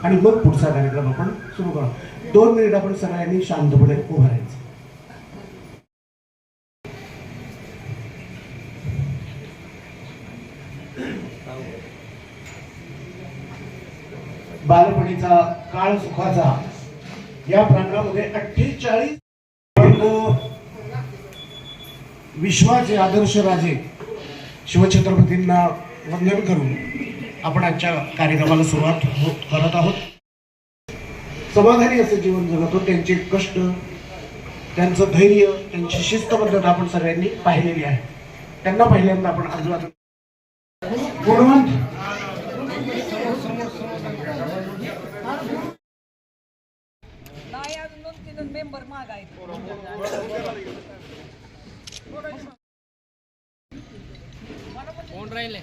आणि मग पुढचा कार्यक्रम आपण सुरू करू. 2 मिनिट आपण सगळ्यांनी शांतपणे उभं राहायचं. बालपणीचा काळ सुखाचा या प्रांगणामध्ये 48 विश्वाचे आदर्श राजे शिवछत्रपतींना वंदन करून आपण आजच्या कार्यक्रमाला सुरुवात करत आहोत. समाधानी असं जीवन जगतो. त्यांचे कष्ट, त्यांचं धैर्य, त्यांची शिस्तबद्धता आपण सगळ्यांनी पाहिलेली आहे. त्यांना पहिल्यांदा आपण अभिवादन. गुणवंत मेंबर माग आहेत. कोण राहिले?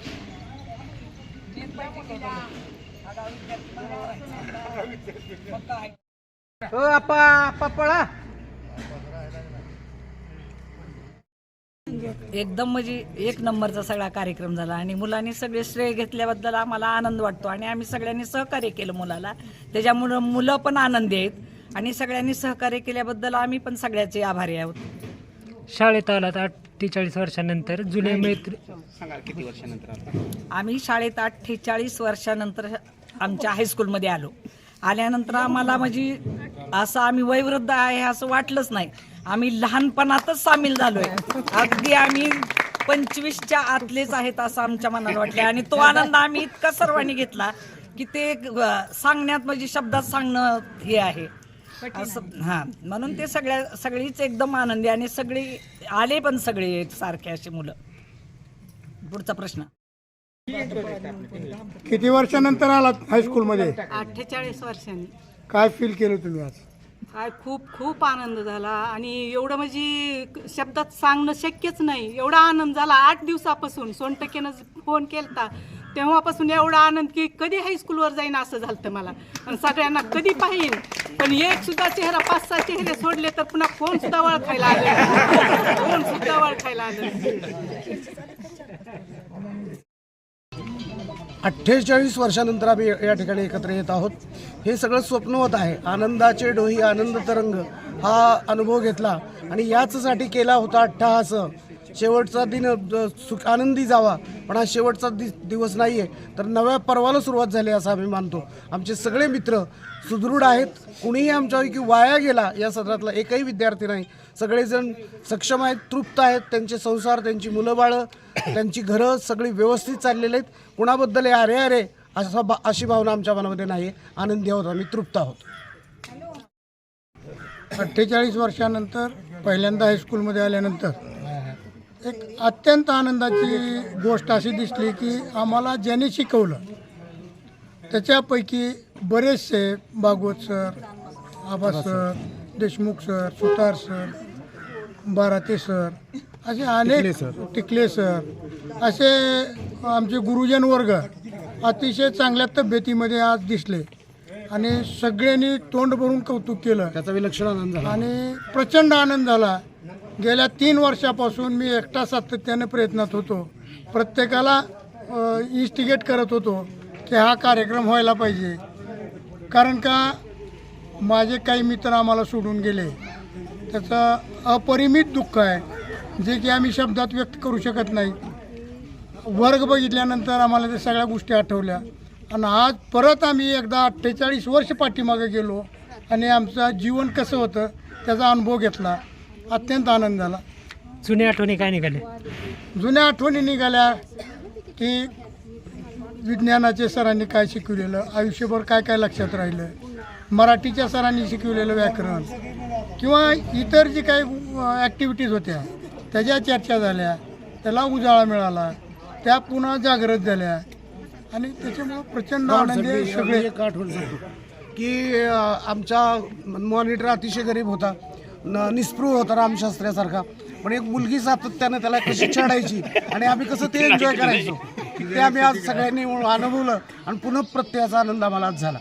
एकदम म्हणजे 1 नंबरचा सगळा कार्यक्रम झाला आणि मुलांनी सगळे श्रेय घेतल्याबद्दल आम्हाला आनंद वाटतो आणि आम्ही सगळ्यांनी सहकार्य केलं मुलाला. त्याच्यामुळं मुलं पण आनंदी आहेत आणि सगळ्यांनी सहकार्य केल्याबद्दल आम्ही पण सगळ्याचे आभारी आहोत. शाळेत आलात 48 वर्षानंतर. जुने मैत्री किती वर्षानंतर आम्ही शाळेत 48 वर्षानंतर आमच्या हायस्कूलमध्ये आलो. आल्यानंतर आम्हाला म्हणजे असं आम्ही वयोवृद्ध आहे असं वाटलंच नाही. आम्ही लहानपणातच सामील झालोय. अगदी आम्ही 25च्या आतलेच आहेत असं आमच्या मनाला वाटलं आणि तो आनंद आम्ही इतका सर्वांनी घेतला की ते सांगण्यात म्हणजे शब्दात सांगणं हे आहे असं. हां, म्हणून ते सगळीच एकदम आनंदी आणि सगळी आले पण सगळे सारखे असे मुलं. पुढचा प्रश्न. किती वर्षानंतर आलात हायस्कूलमध्ये? 48 वर्षांनी. काय फील केलं तुम्ही आज? काय खूप आनंद झाला आणि एवढं म्हणजे शब्दात सांगणं शक्यच नाही. एवढा आनंद झाला. 8 दिवसापासून सोनटक्केनं फोन केलता तेव्हापासून एवढा आनंद की कधी हायस्कूलवर जाईन असं झालं मला. आणि सगळ्यांना कधी पाहिन पण एक सुद्धा चेहरा 5-6 चेहरे सोडले तर पुन्हा फोन सुद्धा ओळखायला आले. फोन सुद्धा ओळखायला आले. 48 वर्षानंतर आम्ही या ठिकाणी एकत्र येत आहोत. हे सगळं स्वप्नवत आहे. आनंदाचे डोही आनंद तरंग हा अनुभव घेतला आणि याचसाठी केला होता अट्टहास. शेवटचा दिन सुख आनंदी जावा, पण हा शेवटचा दिवस नाही आहे तर नव्या पर्वाला सुरुवात झाली असं आम्ही मानतो. आमचे सगळे मित्र सुदृढ आहेत. कुणीही आमच्यापैकी वाया गेला या सत्रातला एकही विद्यार्थी नाही. सगळेजण सक्षम आहेत, तृप्त आहेत. त्यांचे संसार, त्यांची मुलं बाळं, त्यांची घरं सगळी व्यवस्थित चाललेली आहेत. कुणाबद्दल अरे अशी भावना आमच्या मनामध्ये नाही. आनंदी आहोत, आम्ही तृप्त आहोत. 48 वर्षानंतर पहिल्यांदा हायस्कूलमध्ये आल्यानंतर एक अत्यंत आनंदाची गोष्ट अशी दिसली की आम्हाला ज्याने शिकवलं त्याच्यापैकी बरेचसे भागवत सर, आबा सर, देशमुख सर, सुतार सर, बाराते सर, असे अनेक, टिकले सर, असे आमचे गुरुजन वर्ग अतिशय चांगल्या तब्येतीमध्ये आज दिसले आणि सगळ्यांनी तोंड भरून कौतुक केलं. त्याचा विलक्षण आनंद झाला आणि प्रचंड आनंद झाला. गेल्या 3 वर्षापासून मी एकटा सातत्याने प्रयत्नात होतो. प्रत्येकाला इन्स्टिगेट करत होतो की हा कार्यक्रम व्हायला पाहिजे. कारण का माझे काही मित्र आम्हाला सोडून गेले. त्याचं अपरिमित दुःख आहे जे की आम्ही शब्दात व्यक्त करू शकत नाही. वर्ग बघितल्यानंतर आम्हाला त्या सगळ्या गोष्टी आठवल्या आणि आज परत आम्ही एकदा 48 वर्ष पाठीमागे गेलो आणि आमचं जीवन कसं होतं त्याचा अनुभव घेतला. अत्यंत आनंद झाला. जुन्या आठवणी काय निघाले? जुन्या आठवणी निघाल्या की विज्ञानाचे सरांनी काय शिकवलेलं, आयुष्यभर काय काय लक्षात राहिलं, मराठीच्या सरांनी शिकवलेलं व्याकरण किंवा इतर जी काही ॲक्टिव्हिटीज होत्या त्याच्या चर्चा झाल्या, त्याला उजाळा मिळाला, त्या पुन्हा जागृत झाल्या आणि त्याच्यामुळं प्रचंड आनंद. सगळे एक आठवण सांगतो की आमचा मॉनिटर अतिशय गरीब होता, निस्पृह होता रामशास्त्र्यासारखा. पण एक मुलगी सातत्यानं त्याला कशी चढायची आणि आम्ही कसं ते एन्जॉय करायचो ते आम्ही आज सगळ्यांनी अनुभवलं आणि पुन्हा प्रत्ययाचा आनंद आम्हाला आज झाला.